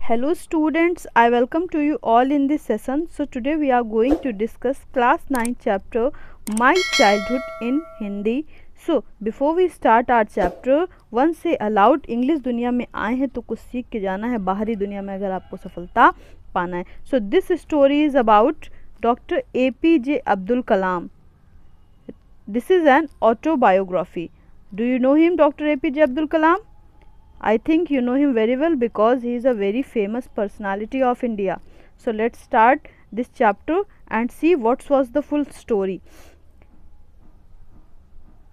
Hello students, I welcome to you all in this session. So today we are going to discuss class 9 chapter My Childhood in Hindi. So before we start our chapter, once say aloud, English दुनिया में आए हैं तो कुछ सीख के जाना है बाहरी दुनिया में अगर आपको सफलता पाना है. So this story is about Dr. APJ Abdul Kalam. This is an autobiography. Do you know him, Dr. APJ Abdul Kalam? I think you know him very well because he is a very famous personality of India. So let's start this chapter and see what was the full story.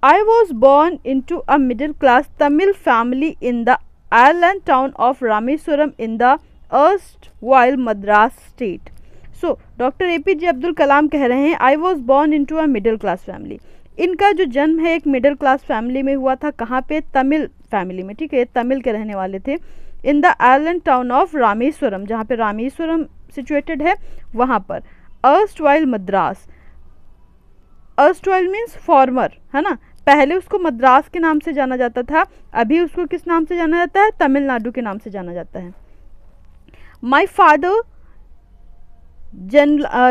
I was born into a middle class Tamil family in the island town of Rameswaram in the erstwhile Madras state. So Dr. APJ Abdul Kalam कह रहे हैं I was born into a middle class family. इनका जो जन्म है एक middle class family में हुआ था. कहाँ पे? तमिल फैमिली में. ठीक है, तमिल के रहने वाले थे. In the island town of Rameswaram, जहाँ पे रामेश्वरम सिचुएटेड है वहाँ पर. Erstwhile Madras. Erstwhile means farmer, है ना. पहले उसको मद्रास के नाम से जाना जाता था, अभी उसको किस नाम से जाना जाता है? तमिलनाडु के नाम से जाना जाता है. My father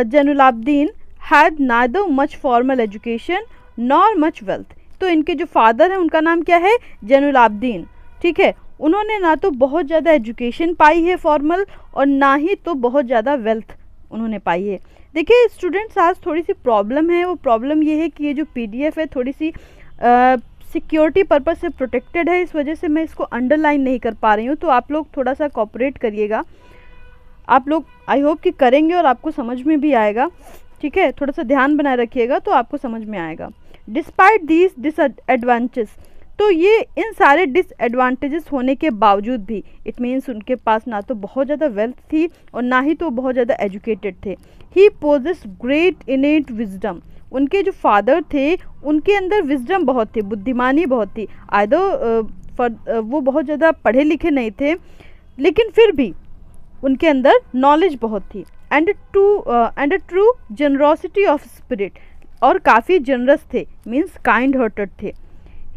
Jainulabdeen had neither much formal education nor much wealth. तो इनके जो फादर हैं उनका नाम क्या है? जैनुलाब्दीन. ठीक है, उन्होंने ना तो बहुत ज़्यादा एजुकेशन पाई है फॉर्मल और ना ही तो बहुत ज़्यादा वेल्थ उन्होंने पाई है. देखिए स्टूडेंट्स, आज थोड़ी सी प्रॉब्लम है. वो प्रॉब्लम ये है कि ये जो पीडीएफ है थोड़ी सी सिक्योरिटी पर्पज से प्रोटेक्टेड है, इस वजह से मैं इसको अंडरलाइन नहीं कर पा रही हूँ. तो आप लोग थोड़ा सा कोऑपरेट करिएगा. आप लोग आई होप कि करेंगे और आपको समझ में भी आएगा. ठीक है, थोड़ा सा ध्यान बनाए रखिएगा तो आपको समझ में आएगा. डिस्पाइट दीज डिसएडवांटेजेस, तो ये इन सारे डिसएडवांटेजेस होने के बावजूद भी, इट मीन्स उनके पास ना तो बहुत ज़्यादा वेल्थ थी और ना ही तो बहुत ज़्यादा एजुकेटेड थे. ही पोजेस ग्रेट इनेट विजडम. उनके जो फादर थे उनके अंदर विजडम बहुत थी, बुद्धिमानी बहुत थी. आइदर वो बहुत ज़्यादा पढ़े लिखे नहीं थे लेकिन फिर भी उनके अंदर नॉलेज बहुत थी. And a true generosity of spirit, और काफ़ी जनरस थे, मीन्स काइंड हार्टेड थे.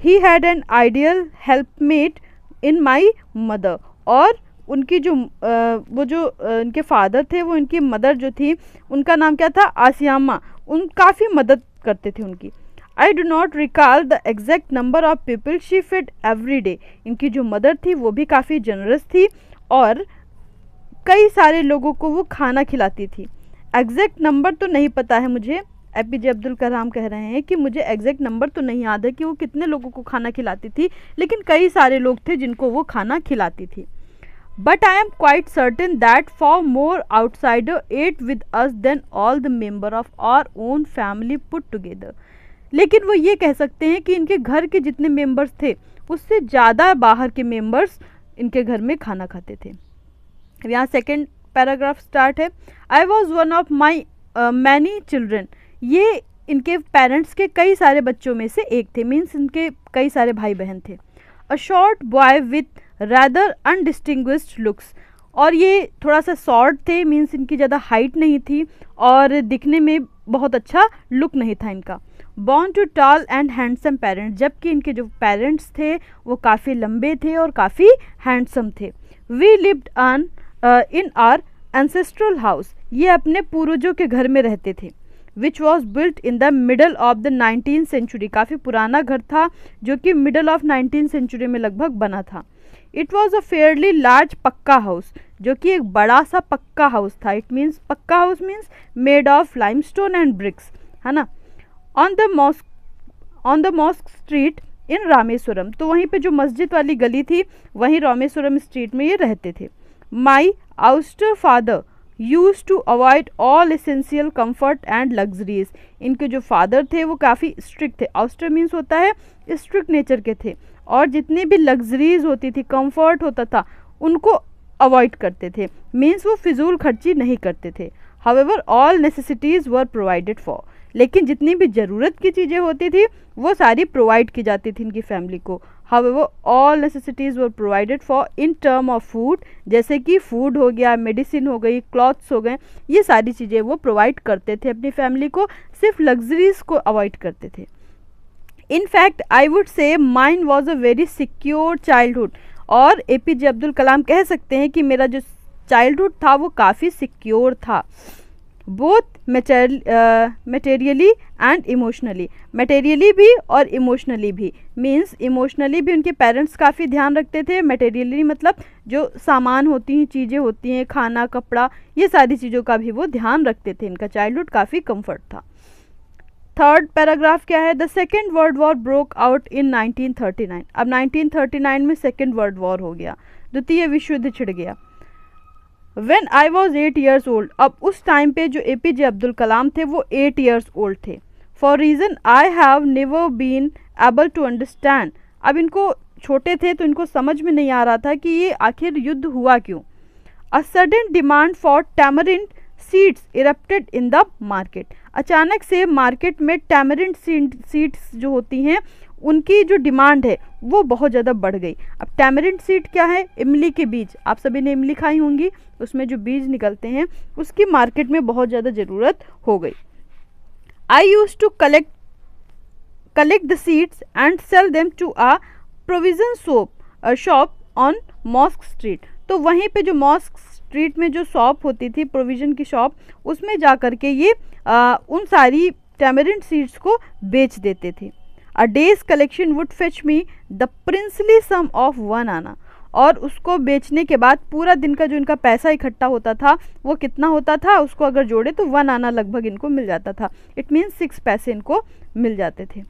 He had an ideal helpmate in my mother, और उनकी जो उनके फादर थे वो इनकी मदर जो थी उनका नाम क्या था? आसियामा. उन काफ़ी मदद करते थे उनकी. I do not recall the exact number of people she fed every day. इनकी जो मदर थी वो भी काफ़ी जनरस थी और कई सारे लोगों को वो खाना खिलाती थी. एग्जैक्ट नंबर तो नहीं पता है मुझे. एपीजे अब्दुल कलाम कह रहे हैं कि मुझे एग्जैक्ट नंबर तो नहीं याद है कि वो कितने लोगों को खाना खिलाती थी, लेकिन कई सारे लोग थे जिनको वो खाना खिलाती थी. But I am quite certain that for more outsider ate with us than all the member of our own family put together. लेकिन वो ये कह सकते हैं कि इनके घर के जितने मेंबर्स थे उससे ज़्यादा बाहर के मेंबर्स इनके घर में खाना खाते थे. यहाँ सेकेंड पैराग्राफ स्टार्ट है. I was one of my many children. ये इनके पेरेंट्स के कई सारे बच्चों में से एक थे, मीन्स इनके कई सारे भाई बहन थे. A short boy with rather undistinguished looks, और ये थोड़ा सा शॉर्ट थे, मीन्स इनकी ज़्यादा हाइट नहीं थी और दिखने में बहुत अच्छा लुक नहीं था इनका. Born to tall and handsome parents, जबकि इनके जो पेरेंट्स थे वो काफ़ी लंबे थे और काफ़ी हैंडसम थे. We lived on in our ancestral house, ये अपने पूर्वजों के घर में रहते थे. Which was built in the middle of the 19th century, काफ़ी पुराना घर था जो कि मिडल ऑफ 19th सेंचुरी में लगभग बना था. It was a fairly large pucca house, जो कि एक बड़ा सा पक्का हाउस था. It means pucca house means made of limestone and bricks, है ना. On the mosque street in Rameswaram, तो वहीं पे जो मस्जिद वाली गली थी वहीं रामेश्वरम स्ट्रीट में ये रहते थे. My austere father used to avoid all essential comforts and luxuries. इनके जो फादर थे वो काफ़ी स्ट्रिक्ट थे. आउस्टर मीन्स होता है स्ट्रिक्ट नेचर के थे, और जितनी भी लग्जरीज होती थी, कंफर्ट होता था, उनको अवॉइड करते थे, मीन्स वो फिजूल खर्ची नहीं करते थे. However all necessities were provided for, लेकिन जितनी भी ज़रूरत की चीज़ें होती थी वो सारी प्रोवाइड की जाती थी इनकी फैमिली को. However all necessities were provided for in term of food, जैसे कि फूड हो गया, मेडिसिन हो गई, क्लॉथ्स हो गए, ये सारी चीज़ें वो प्रोवाइड करते थे अपनी फैमिली को, सिर्फ लग्जरीज़ को अवॉइड करते थे. In fact I would say mine was a very secure childhood, और एपीजे अब्दुल कलाम कह सकते हैं कि मेरा जो चाइल्डहुड था वो काफ़ी सिक्योर था, both materially and emotionally, materially भी और इमोशनली भी। मीन्स इमोशनली भी उनके पेरेंट्स काफ़ी ध्यान रखते थे, मटेरियली मतलब जो सामान होती हैं, चीज़ें होती हैं, खाना कपड़ा, ये सारी चीज़ों का भी वो ध्यान रखते थे। इनका चाइल्डहुड काफ़ी कंफर्ट था। थर्ड पैराग्राफ क्या है, the second world war broke out in 1939। अब 1939 में सेकेंड वर्ल्ड वॉर हो गया, द्वितीय विश्व युद्ध छिड़ गया। When I was 8 years old, अब उस टाइम पे जो APJ अब्दुल कलाम थे वो 8 years old थे। For reason I have never been able to understand, अब इनको छोटे थे तो इनको समझ में नहीं आ रहा था कि ये आखिर युद्ध हुआ क्यों। A sudden demand for tamarind seeds erupted in the market, अचानक से मार्केट में टैमरिंड सीड्स जो होती हैं उनकी जो डिमांड है वो बहुत ज़्यादा बढ़ गई। अब टैमरिंड सीड क्या है, इमली के बीज, आप सभी ने इमली खाई होंगी, उसमें जो बीज निकलते हैं उसकी मार्केट में बहुत ज़्यादा ज़रूरत हो गई। I used to collect the seeds and sell them to a provision shop on Mosque Street, तो वहीं पे जो मॉस्क स्ट्रीट में जो शॉप होती थी, प्रोविजन की शॉप, उसमें जा कर के ये उन सारी टैमरिंड सीड्स को बेच देते थे। A day's collection would fetch me the princely sum of 1 anna, और उसको बेचने के बाद पूरा दिन का जो इनका पैसा इकट्ठा होता था वो कितना होता था, उसको अगर जोड़े तो 1 आना लगभग इनको मिल जाता था। इट मीन्स 6 पैसे इनको मिल जाते थे।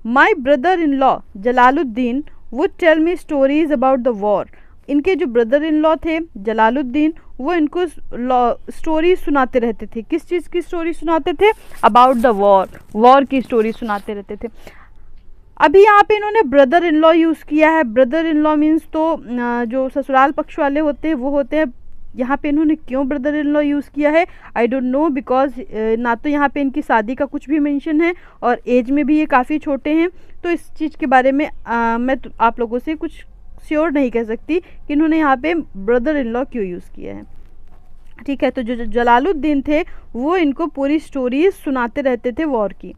My brother in law Jalaluddin would tell me stories about the war, इनके जो ब्रदर इन लॉ थे जलालुद्दीन, वो इनको स्टोरी सुनाते रहते थे। किस चीज़ की स्टोरी सुनाते थे, अबाउट द वॉर की स्टोरी सुनाते रहते थे। अभी यहाँ पे इन्होंने ब्रदर इन लॉ यूज़ किया है। ब्रदर इन लॉ मीन्स तो जो ससुराल पक्ष वाले होते हैं वो होते हैं। यहाँ पे इन्होंने क्यों ब्रदर इन लॉ यूज़ किया है आई डोंट नो, बिकॉज ना तो यहाँ पे इनकी शादी का कुछ भी मेंशन है और एज में भी ये काफ़ी छोटे हैं, तो इस चीज़ के बारे में मैं आप लोगों से कुछ श्योर नहीं कह सकती कि इन्होंने यहाँ पे ब्रदर इन लॉ क्यों यूज़ किया है। ठीक है, तो जो जलालुद्दीन थे वो इनको पूरी स्टोरी सुनाते रहते थे वॉर की।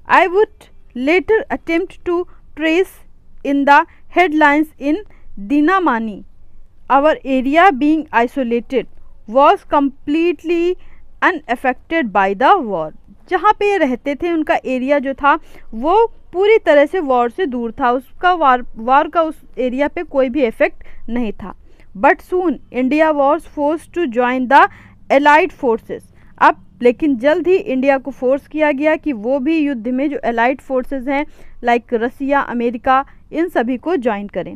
I would later attempt to trace in the headlines in Dinamani, our area being isolated was completely unaffected by the war, जहाँ पे ये रहते थे उनका एरिया जो था वो पूरी तरह से वॉर से दूर था, उसका वार का उस एरिया पे कोई भी इफेक्ट नहीं था। But soon India was force to join the allied forces, अब लेकिन जल्द ही इंडिया को फोर्स किया गया कि वो भी युद्ध में जो एलाइड फोर्सेस हैं लाइक रसिया, अमेरिका, इन सभी को ज्वाइन करें।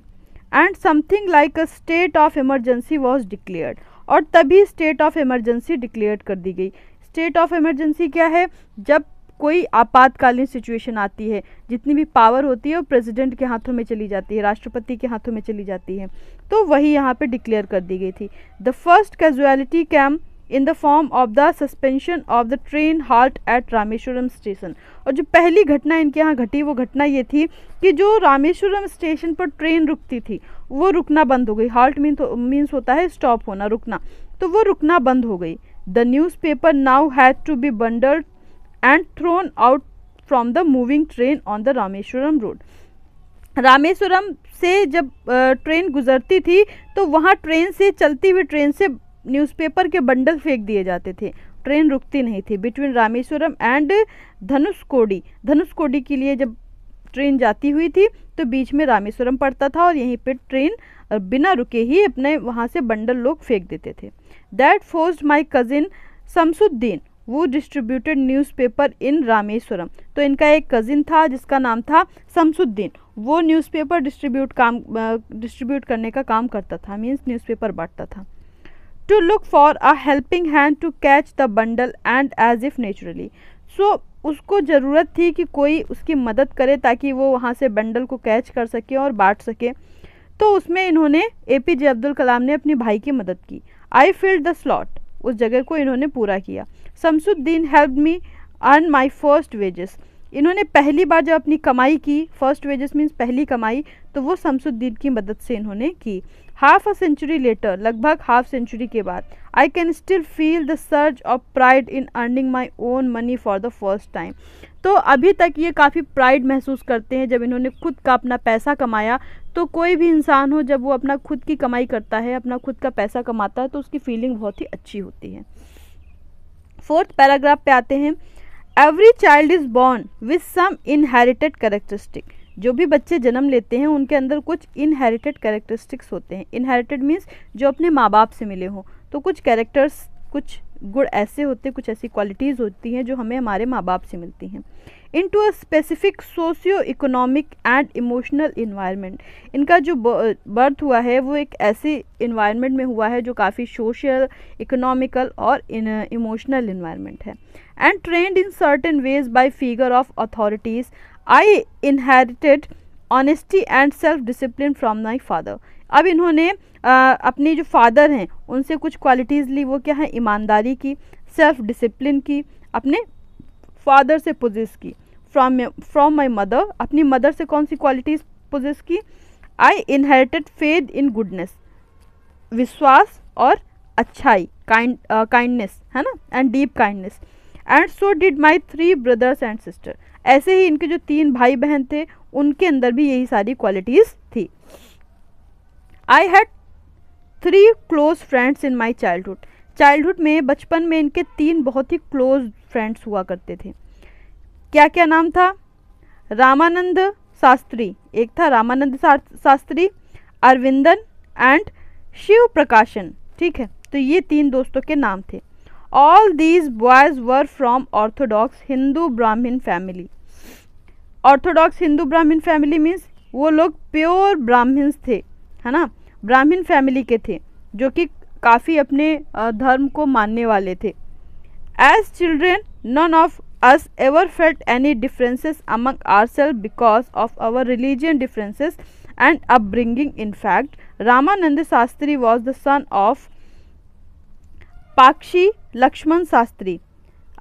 And something like a state of emergency was declared, और तभी स्टेट ऑफ इमरजेंसी डिक्लेयर कर दी गई। स्टेट ऑफ इमरजेंसी क्या है, जब कोई आपातकालीन सिचुएशन आती है, जितनी भी पावर होती है वो प्रेसिडेंट के हाथों में चली जाती है, राष्ट्रपति के हाथों में चली जाती है, तो वही यहाँ पे डिक्लेयर कर दी गई थी। The first casualty came in the form of the suspension of the train halt at Rameswaram station, और जो पहली घटना इनके यहाँ घटी वो घटना ये थी कि जो रामेश्वरम स्टेशन पर ट्रेन रुकती थी वो रुकना बंद हो गई। हाल्ट मीन्स होता है स्टॉप होना, रुकना, तो वो रुकना बंद हो गई। The newspaper now had to be bundled and thrown out from the moving train on the Rameswaram road. Rameswaram से जब ट्रेन गुजरती थी तो वहाँ ट्रेन से, चलती हुई ट्रेन से न्यूज़पेपर के बंडल फेंक दिए जाते थे, ट्रेन रुकती नहीं थी। बिटवीन रामेश्वरम एंड धनुषकोडी के लिए जब ट्रेन जाती हुई थी तो बीच में रामेश्वरम पड़ता था और यहीं पे ट्रेन बिना रुके ही अपने वहाँ से बंडल लोग फेंक देते थे। That forced my cousin Shamsuddin वो डिस्ट्रीब्यूटेड न्यूज़पेपर इन रामेश्वरम, तो इनका एक कजिन था जिसका नाम था शमसुद्दीन, वो न्यूज़पेपर डिस्ट्रीब्यूट करने का काम करता था, मीन्स न्यूज़पेपर बांटता था। To look for a helping hand to catch the bundle and as if naturally, सो उसको ज़रूरत थी कि कोई उसकी मदद करे ताकि वो वहाँ से बंडल को कैच कर सके और बांट सके, तो उसमें इन्होंने APJ अब्दुल कलाम ने अपने भाई की मदद की। आई फिल्ड द स्लॉट, उस जगह को इन्होंने पूरा किया। Shamsuddin help me earn my first wages, इन्होंने पहली बार जब अपनी कमाई की, फर्स्ट वेजेस मीन्स पहली कमाई, तो वो शमसुद्दीन की मदद से इन्होंने की। हाफ अ सेंचुरी लेटर, लगभग हाफ सेंचुरी के बाद, I can still feel the surge of pride in earning my own money for the first time, तो अभी तक ये काफ़ी प्राइड महसूस करते हैं जब इन्होंने खुद का अपना पैसा कमाया। तो कोई भी इंसान हो, जब वो अपना खुद की कमाई करता है, अपना खुद का पैसा कमाता है, तो उसकी फीलिंग बहुत ही अच्छी होती है। 4th पैराग्राफ पे आते हैं। Every child is born with some inherited characteristic. जो भी बच्चे जन्म लेते हैं उनके अंदर कुछ इनहेरिटेड कैरेक्टरिस्टिक्स होते हैं। इनहेरिटेड मीन्स जो अपने माँ बाप से मिले हों। तो कुछ कैरेक्टर्स, कुछ गुण ऐसे होते हैं, कुछ ऐसी क्वालिटीज़ होती हैं जो हमें हमारे माँ बाप से मिलती हैं। Into a specific socio economic and emotional environment. इनका जो बर्थ हुआ है वो एक ऐसे इन्वायरमेंट में हुआ है जो काफ़ी सोशल, इकोनॉमिकल और इमोशनल इन्वायरमेंट है। And trend in certain veg bye figure of authorities. I inherited honesty and self discipline from my father. अब इन्होंने अपने जो फादर हैं उनसे कुछ क्वालिटीज़ ली। वो क्या है? ईमानदारी की, सेल्फ डिसिप्लिन की, अपने फादर से पोजेस की। फ्रॉम माई मदर, अपनी मदर से कौन सी क्वालिटीज़ पोजेस की? आई इनहेरिटेड फेथ इन गुडनेस, विश्वास और अच्छाई, काइंडनेस, है ना, and deep kindness. And so did my 3 brothers and sister. ऐसे ही इनके जो 3 भाई बहन थे उनके अंदर भी यही सारी क्वालिटीज़ थी। I had 3 close friends in my childhood. Childhood में, बचपन में इनके 3 बहुत ही क्लोज फ्रेंड्स हुआ करते थे। क्या क्या नाम था? रामानंद शास्त्री, एक था रामानंद शास्त्री, अरविंदन एंड शिव प्रकाशन। ठीक है, तो ये 3 दोस्तों के नाम थे। All these boys were from Orthodox Hindu ब्राह्मण फैमिली। ऑर्थोडॉक्स हिंदू ब्राह्मण फैमिली मीन्स वो लोग प्योर ब्राह्मण्स थे, है ना, ब्राह्मण फैमिली के थे जो कि काफ़ी अपने धर्म को मानने वाले थे। As children none of us ever felt any differences among ourselves because of our religion differences and upbringing. In fact Ramanand Shastri was the son of Pakshi Lakshman Shastri.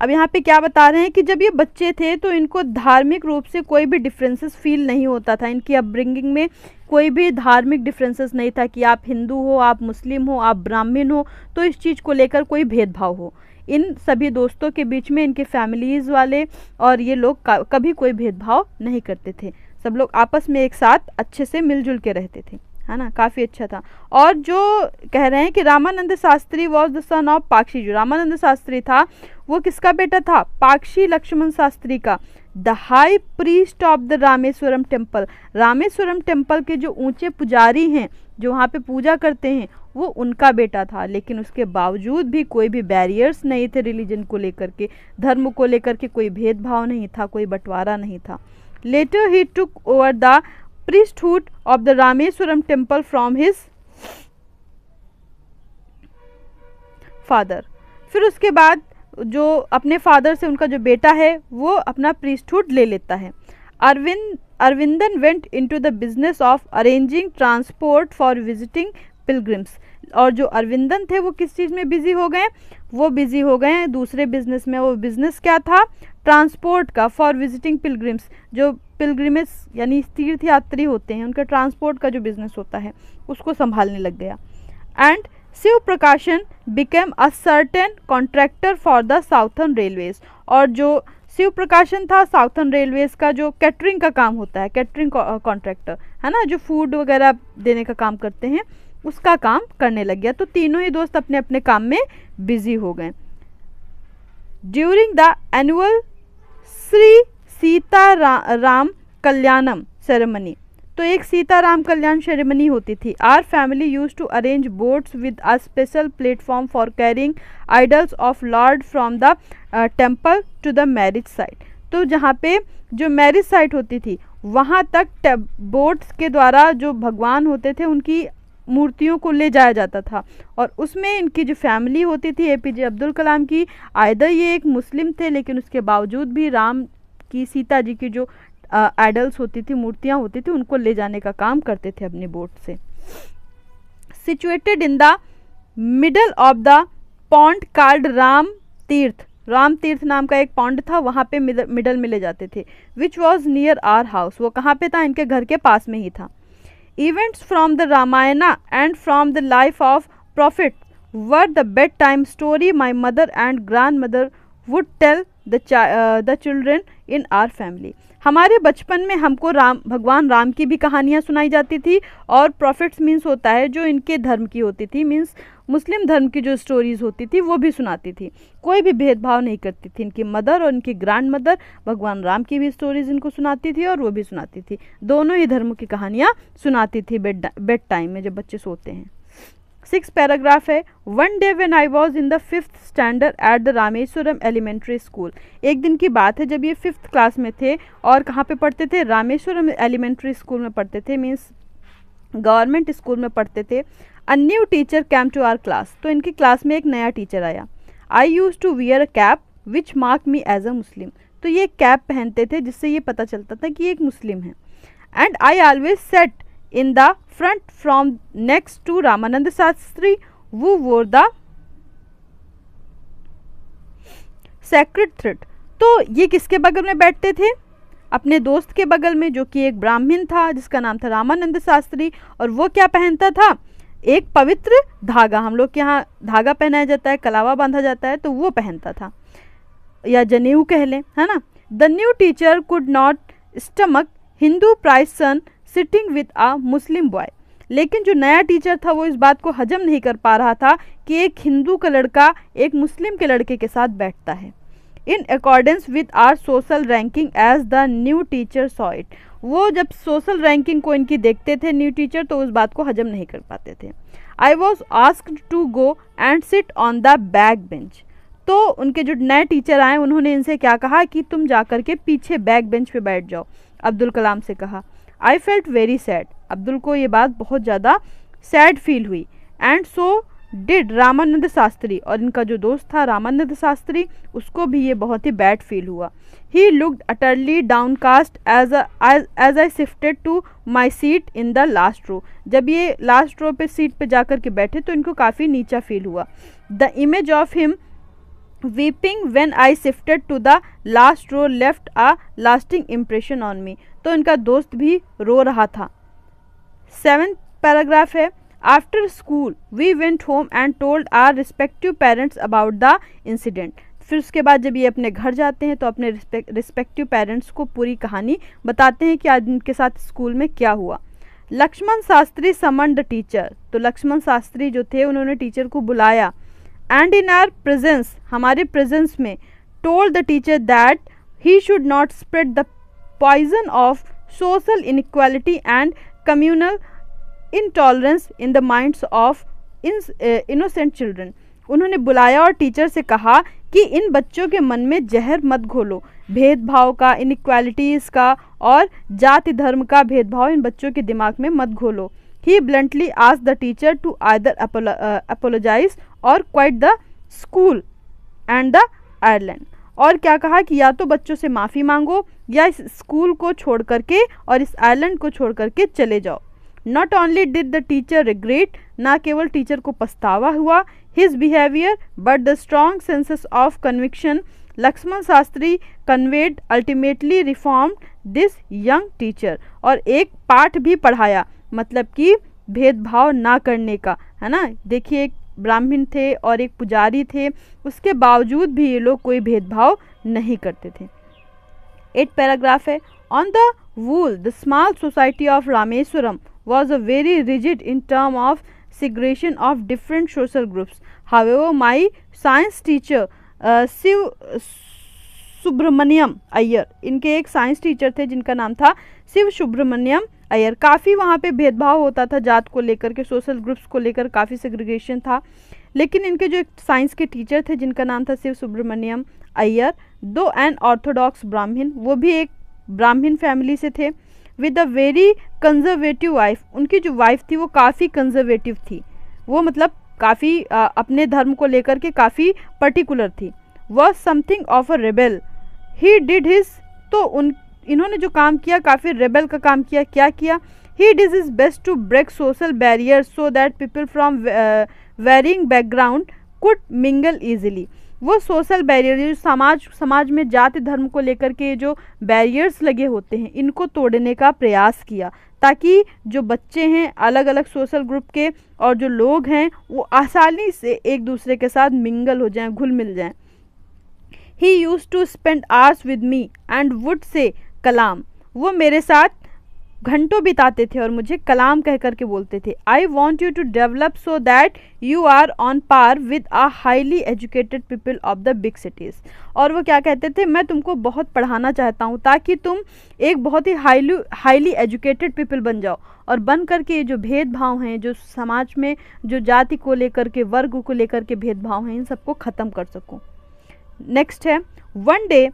अब यहाँ पे क्या बता रहे हैं कि जब ये बच्चे थे तो इनको धार्मिक रूप से कोई भी डिफरेंसेस फील नहीं होता था। इनकी अपब्रिंगिंग में कोई भी धार्मिक डिफरेंसेस नहीं था कि आप हिंदू हो, आप मुस्लिम हो, आप ब्राह्मण हो, तो इस चीज़ को लेकर कोई भेदभाव हो। इन सभी दोस्तों के बीच में इनके फैमिलीज़ वाले और ये लोग कभी कोई भेदभाव नहीं करते थे। सब लोग आपस में एक साथ अच्छे से मिलजुल के रहते थे, है ना, काफ़ी अच्छा था। और जो कह रहे हैं कि Ramanand Shastri was the son of Pakshi, जो रामानंद शास्त्री था वो किसका बेटा था? पाक्षी लक्ष्मण शास्त्री का। The high priest of the Rameswaram temple. Rameswaram temple के जो ऊंचे पुजारी हैं, जो वहाँ पे पूजा करते हैं, वो उनका बेटा था। लेकिन उसके बावजूद भी कोई भी बैरियर्स नहीं थे रिलीजन को लेकर के, धर्म को लेकर के कोई भेदभाव नहीं था, कोई बंटवारा नहीं था। Later he took over the priesthood of the Rameswaram temple from his father। फिर उसके बाद जो अपने फादर से उनका जो बेटा है वो अपना priesthood ले लेता है। Aravindan went into the business of arranging transport for visiting pilgrims। और जो अरविंदन थे वो किस चीज़ में बिजी हो गए? वो बिजी हो गए दूसरे बिजनेस में। वो बिजनेस क्या था? ट्रांसपोर्ट का, फॉर विजिटिंग पिलग्रिम्स। जो पिलग्रिमेज यानी तीर्थ यात्री होते हैं उनका ट्रांसपोर्ट का जो बिजनेस होता है उसको संभालने लग गया। एंड शिव प्रकाशन became a certain contractor for the southern railways. और जो शिव प्रकाशन था साउथर्न रेलवेज का जो कैटरिंग का काम होता है, कैटरिंग कॉन्ट्रैक्टर, है ना, जो फूड वगैरह देने का काम करते हैं, उसका काम करने लग गया। तो तीनों ही दोस्त अपने अपने काम में बिजी हो गए। During the annual Shri Sitarama Kalyanam ceremony, तो एक सीताराम कल्याण सेरेमनी होती थी। Our family used to arrange boats with a special platform for carrying idols of Lord from the temple to the marriage site. तो जहाँ पे जो मैरिज साइट होती थी वहाँ तक बोट्स के द्वारा जो भगवान होते थे उनकी मूर्तियों को ले जाया जाता था। और उसमें इनकी जो फैमिली होती थी एपीजे अब्दुल कलाम की, आइदर ये एक मुस्लिम थे लेकिन उसके बावजूद भी राम की, सीता जी की जो आइडल्स होती थी, मूर्तियाँ होती थी, उनको ले जाने का काम करते थे अपनी बोट से। Situated in the middle of the pond card Ram तीर्थ नाम का एक पॉन्ड था, वहाँ पे मिडल में ले जाते थे। Which was near our house, वो कहाँ पे था? इनके घर के पास में ही था। Events from the Ramayana and from the life of prophet were the bedtime story my mother and grandmother would tell the children in our family. हमारे बचपन में हमको भगवान राम की भी कहानियाँ सुनाई जाती थी, और प्रॉफिट्स मीन्स होता है जो इनके धर्म की होती थी, मीन्स मुस्लिम धर्म की जो स्टोरीज़ होती थी वो भी सुनाती थी। कोई भी भेदभाव नहीं करती थी। इनकी मदर और इनकी ग्रैंड मदर भगवान राम की भी स्टोरीज इनको सुनाती थी और वो भी सुनाती थी। दोनों ही धर्मों की कहानियाँ सुनाती थी बेड टाइम में जब बच्चे सोते हैं। 6 पैराग्राफ है। One day when I was in the 5th standard at the Rameswaram elementary school. एक दिन की बात है जब ये 5th क्लास में थे, और कहाँ पे पढ़ते थे? रामेश्वरम एलिमेंट्री स्कूल में पढ़ते थे, मीन्स गवर्नमेंट स्कूल में पढ़ते थे। A new teacher came to our class. तो इनकी क्लास में एक नया टीचर आया। I used to wear a cap which marked me as a Muslim. तो ये कैप पहनते थे जिससे ये पता चलता था कि ये एक मुस्लिम है। And I always set in the front from next to Ramananda Shastri who wore the sacred thread। तो ये किसके बगल में बैठते थे? अपने दोस्त के बगल में, जो कि एक ब्राह्मण था जिसका नाम था रामानंद शास्त्री। और वो क्या पहनता था? एक पवित्र धागा। हम लोग के यहाँ धागा पहनाया जाता है, कलावा बांधा जाता है, तो वो पहनता था, या जनेऊ कह लें, है ना। The new teacher could not stomach Hindu priest son sitting with a Muslim boy. लेकिन जो नया टीचर था वो इस बात को हजम नहीं कर पा रहा था कि एक हिंदू का लड़का एक मुस्लिम के लड़के के साथ बैठता है। In accordance with our social ranking as the new teacher saw it. वो जब सोशल रैंकिंग को इनकी देखते थे न्यू टीचर, तो उस बात को हजम नहीं कर पाते थे। I was asked to go and sit on the back bench. तो उनके जो नए टीचर आए उन्होंने इनसे क्या कहा कि तुम जाकर के पीछे बैक बेंच पे बैठ जाओ। अब्दुल कलाम से कहा। I felt very sad. Abdul को ये बात बहुत ज़्यादा सैड फील हुई। And so did Ramanand Shastri. और इनका जो दोस्त था रामानंद शास्त्री, उसको भी ये बहुत ही बैड फील हुआ। He looked utterly downcast as I shifted to my seat in the last row. जब ये लास्ट रो पे सीट पे जाकर के बैठे तो इनको काफ़ी नीचा फील हुआ। The image of him weeping when I shifted to the last row left a lasting impression on me। तो इनका दोस्त भी रो रहा था। 7th पैराग्राफ है। After school we went home and told our respective parents about the incident. फिर उसके बाद जब ये अपने घर जाते हैं तो अपने रिस्पेक्टिव पेरेंट्स को पूरी कहानी बताते हैं कि आज इनके साथ स्कूल में क्या हुआ। Lakshman Shastri summoned the teacher. तो लक्ष्मण शास्त्री जो थे उन्होंने टीचर को बुलाया। एंड इन आर प्रेजेंस, हमारे प्रेजेंस में, told the teacher that he should not spread the poison of social inequality and communal intolerance in the minds of innocent children. उन्होंने बुलाया और टीचर से कहा कि इन बच्चों के मन में जहर मत घोलो। भेदभाव का, इनइक्वालिटीज़ का और जाति धर्म का भेदभाव इन बच्चों के दिमाग में मत घोलो। He bluntly asked the teacher to either apologize or quit the school and the island। और क्या कहा कि या तो बच्चों से माफ़ी मांगो या इस स्कूल को छोड़ करके और इस आइलैंड को छोड़ करके चले जाओ। Not only did the teacher regret, ना केवल टीचर को पछतावा हुआ his behavior, but the strong sense of conviction Lakshman Shastri conveyed ultimately reformed this young teacher। और एक पाठ भी पढ़ाया, मतलब कि भेदभाव ना करने का, है ना। देखिए, एक ब्राह्मण थे और एक पुजारी थे, उसके बावजूद भी ये लोग कोई भेदभाव नहीं करते थे। 8 पैराग्राफ है। On the wool the small society of Rameswaram was a very rigid in term of segregation of different social groups। However, my science teacher Shiv Subramaniam Iyer, इनके एक साइंस टीचर थे जिनका नाम था शिव सुब्रमण्यम अय्यर। काफ़ी वहाँ पे भेदभाव होता था जात को लेकर के, सोशल ग्रुप्स को लेकर काफ़ी सेग्रीगेशन था। लेकिन इनके जो एक साइंस के टीचर थे जिनका नाम था शिव सुब्रमण्यम अय्यर, दो एन ऑर्थोडॉक्स ब्राह्मण, वो भी एक ब्राह्मण फैमिली से थे, with a very conservative wife. उनकी जो वाइफ थी वो काफ़ी कंजर्वेटिव थी, वो मतलब काफ़ी अपने धर्म को लेकर के काफ़ी पर्टिकुलर थी। Was something of a rebel. He did his, तो इन्होंने जो काम किया काफ़ी रेबल का काम किया। क्या किया? He did his best to break social barriers so that people from varying background could mingle easily. वो सोशल बैरियर, जो समाज में जाति धर्म को लेकर के जो बैरियर्स लगे होते हैं, इनको तोड़ने का प्रयास किया, ताकि जो बच्चे हैं अलग अलग सोशल ग्रुप के और जो लोग हैं वो आसानी से एक दूसरे के साथ मिंगल हो जाएं, घुल मिल जाएं। He used to spend hours with me and would say Kalam, वो मेरे साथ घंटों बिताते थे और मुझे कलाम कह करके बोलते थे। I want you to develop so that you are on par with a highly educated people of the big cities. और वो क्या कहते थे, मैं तुमको बहुत पढ़ाना चाहता हूँ ताकि तुम एक बहुत ही हाईली एजुकेटेड पीपल बन जाओ, और बन करके ये जो भेदभाव हैं, जो समाज में जो जाति को लेकर के, वर्ग को लेकर के भेदभाव हैं, इन सबको ख़त्म कर सकूँ। नेक्स्ट है, one day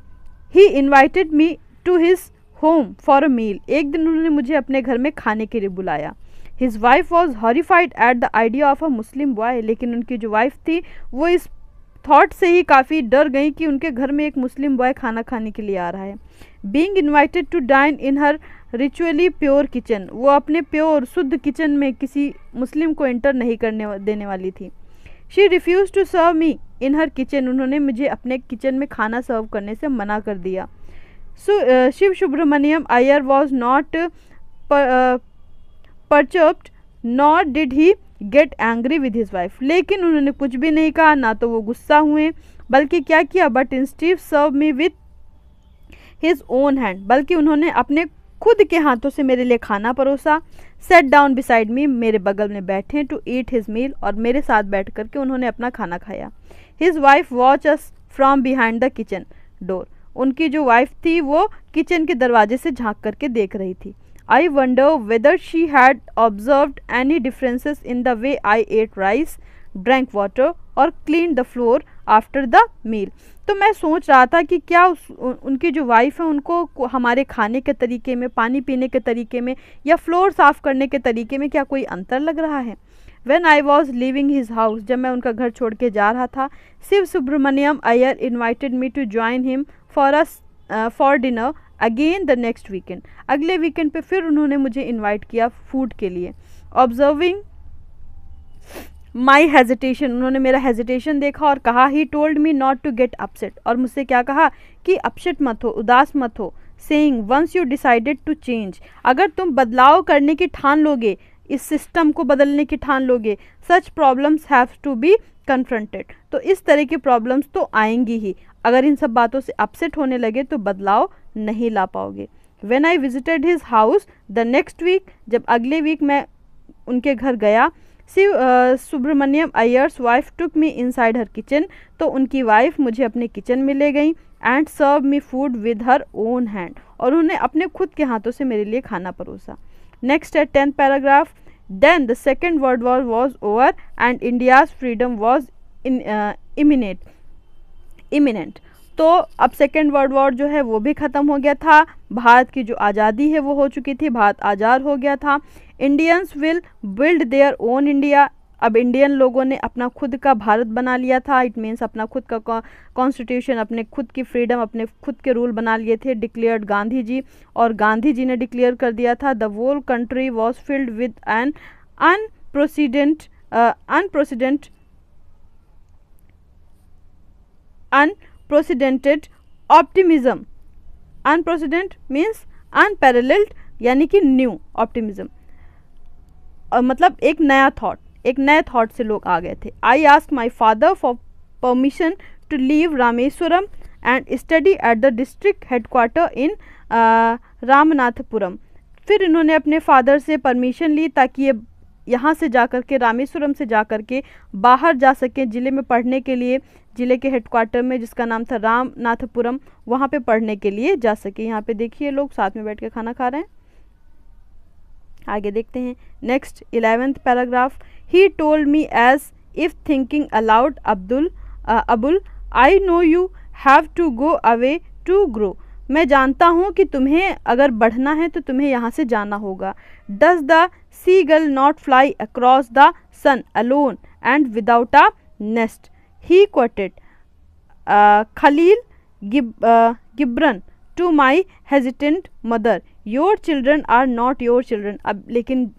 he invited me to his home for a meal, एक दिन उन्होंने मुझे अपने घर में खाने के लिए बुलाया। His wife was horrified at the idea of a Muslim boy, लेकिन उनकी जो वाइफ थी वो इस थॉट से ही काफ़ी डर गई कि उनके घर में एक मुस्लिम बॉय खाना खाने के लिए आ रहा है। Being invited to dine in her ritually pure kitchen, वो अपने प्योर शुद्ध किचन में किसी मुस्लिम को एंटर नहीं करने देने वाली थी। She refuse to serve me in her kitchen, उन्होंने मुझे अपने किचन में खाना सर्व करने से मना कर दिया। Shiv Subramaniam Iyer was not perturbed nor did he get angry with his wife, लेकिन उन्होंने कुछ भी नहीं कहा, ना तो वो गुस्सा हुए, बल्कि क्या किया, but instead serve me with his own hand, बल्कि उन्होंने अपने खुद के हाथों से मेरे लिए खाना परोसा। सेट डाउन बिसाइड मी, मेरे बगल में बैठे, टू ईट हिज मील, और मेरे साथ बैठ करके उन्होंने अपना खाना खाया। His wife watch us from behind the kitchen door, उनकी जो वाइफ थी वो किचन के दरवाजे से झांक करके देख रही थी। I wonder whether she had observed any differences in the way I ate rice, drank water और clean the floor after the meal. तो मैं सोच रहा था कि क्या उनकी जो वाइफ है उनको हमारे खाने के तरीके में, पानी पीने के तरीके में, या फ्लोर साफ़ करने के तरीके में क्या कोई अंतर लग रहा है। When I was leaving his house, जब मैं उनका घर छोड़ के जा रहा था, Shiv Subramaniam Iyer invited me to join him for dinner again the next weekend, अगले वीकेंड पे फिर उन्होंने मुझे इनवाइट किया फूड के लिए। Observing my hesitation, उन्होंने मेरा हेजिटेशन देखा और कहा, he told me not to get upset, और मुझसे क्या कहा कि अपसेट मत हो, उदास मत हो। Saying once you decided to change, अगर तुम बदलाव करने की ठान लोगे, इस सिस्टम को बदलने की ठान लोगे, such problems have to be confronted, तो इस तरह की प्रॉब्लम्स तो आएंगी ही। अगर इन सब बातों से अपसेट होने लगे तो बदलाव नहीं ला पाओगे। When I visited his house the next week, जब अगले वीक मैं उनके घर गया, Shiv Subramaniam Iyer's wife took me inside her kitchen, तो उनकी वाइफ मुझे अपने किचन में ले गई, and serve me food with her own hand, और उन्होंने अपने खुद के हाथों से मेरे लिए खाना परोसा। नेक्स्ट है 10th paragraph, then the second world war was over and India's freedom was imminent. तो अब सेकेंड वर्ल्ड वॉर जो है वो भी ख़त्म हो गया था, भारत की जो आज़ादी है वो हो चुकी थी, भारत आज़ाद हो गया था। Indians will build their own India, अब इंडियन लोगों ने अपना खुद का भारत बना लिया था। इट मीन्स अपना खुद का कॉन्स्टिट्यूशन, अपने खुद की फ्रीडम, अपने खुद के रूल बना लिए थे, डिक्लेयर्ड गांधी जी, और गांधी जी ने डिक्लेयर कर दिया था, the whole country was filled with an unprecedented optimism. Unprecedent means unparalleled, यानी कि न्यू ऑप्टिमिज्म, मतलब एक नया थॉट, एक नए थॉट से लोग आ गए थे। I ask my father for permission to leave Rameswaram and study at the district headquarter in Ramanathapuram. फिर इन्होंने अपने फादर से परमिशन ली ताकि ये यहाँ से जा कर के, रामेश्वरम से जा कर के बाहर जा सकें ज़िले में पढ़ने के लिए, ज़िले के हेडक्वार्टर में जिसका नाम था रामनाथपुरम, वहाँ पे पढ़ने के लिए जा सके। यहाँ पे देखिए लोग साथ में बैठ के खाना खा रहे हैं। आगे देखते हैं next 11th paragraph, he told me as if thinking aloud, Abul I know you have to go away to grow, मैं जानता हूँ कि तुम्हें अगर बढ़ना है तो तुम्हें यहाँ से जाना होगा। Does the seagull not fly across the sun alone and without a nest, he quoted Khalil Gibran to my hesitant mother, your children are not your children. अब लेकिन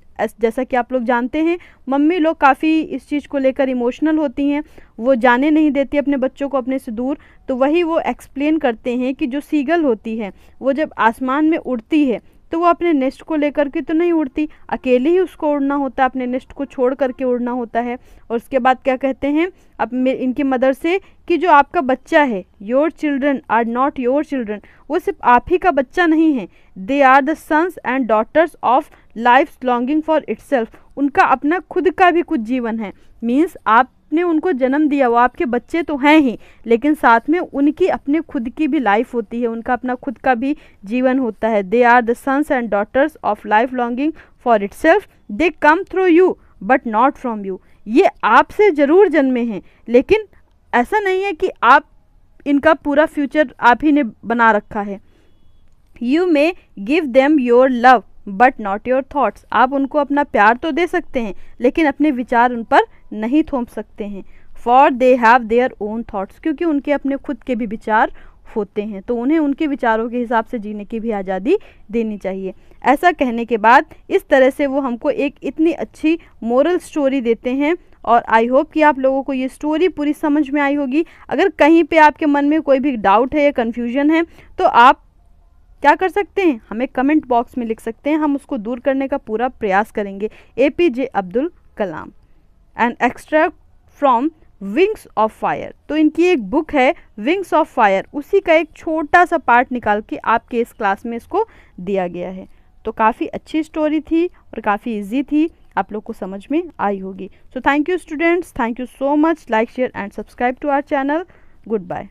जैसा कि आप लोग जानते हैं, मम्मी लोग काफ़ी इस चीज़ को लेकर इमोशनल होती हैं, वो जाने नहीं देती अपने बच्चों को अपने से दूर। तो वही वो एक्सप्लेन करते हैं कि जो सीगल होती है वो जब आसमान में उड़ती है तो वो अपने नेस्ट को लेकर के तो नहीं उड़ती, अकेले ही उसको उड़ना होता है, अपने नेस्ट को छोड़ करके उड़ना होता है। और उसके बाद क्या कहते हैं अब इनकी मदर से कि जो आपका बच्चा है, your children are not your children, वो सिर्फ आप ही का बच्चा नहीं है, they are the sons and daughters of life's longing for itself, उनका अपना खुद का भी कुछ जीवन है। मीन्स आपने उनको जन्म दिया, वो आपके बच्चे तो हैं ही, लेकिन साथ में उनकी अपने खुद की भी लाइफ होती है, उनका अपना खुद का भी जीवन होता है। They are the sons and daughters of life longing for itself, they come through you but not from you, ये आपसे ज़रूर जन्मे हैं, लेकिन ऐसा नहीं है कि आप इनका पूरा फ्यूचर आप ही ने बना रखा है। You may give them your love but not your thoughts, आप उनको अपना प्यार तो दे सकते हैं, लेकिन अपने विचार उन पर नहीं थोप सकते हैं। For they have their own thoughts, क्योंकि उनके अपने खुद के भी विचार होते हैं, तो उन्हें उनके विचारों के हिसाब से जीने की भी आज़ादी देनी चाहिए। ऐसा कहने के बाद इस तरह से वो हमको एक इतनी अच्छी मोरल स्टोरी देते हैं, और आई होप कि आप लोगों को ये स्टोरी पूरी समझ में आई होगी। अगर कहीं पे आपके मन में कोई भी डाउट है या कन्फ्यूजन है तो आप क्या कर सकते हैं, हमें कमेंट बॉक्स में लिख सकते हैं, हम उसको दूर करने का पूरा प्रयास करेंगे। APJ Abdul Kalam, an extract from wings of fire, तो इनकी एक बुक है विंग्स ऑफ फायर, उसी का एक छोटा सा पार्ट निकाल के आपके इस क्लास में इसको दिया गया है। तो काफ़ी अच्छी स्टोरी थी और काफ़ी इजी थी, आप लोग को समझ में आई होगी। So thank you students, thank you so much, like share and subscribe to our channel. Good bye.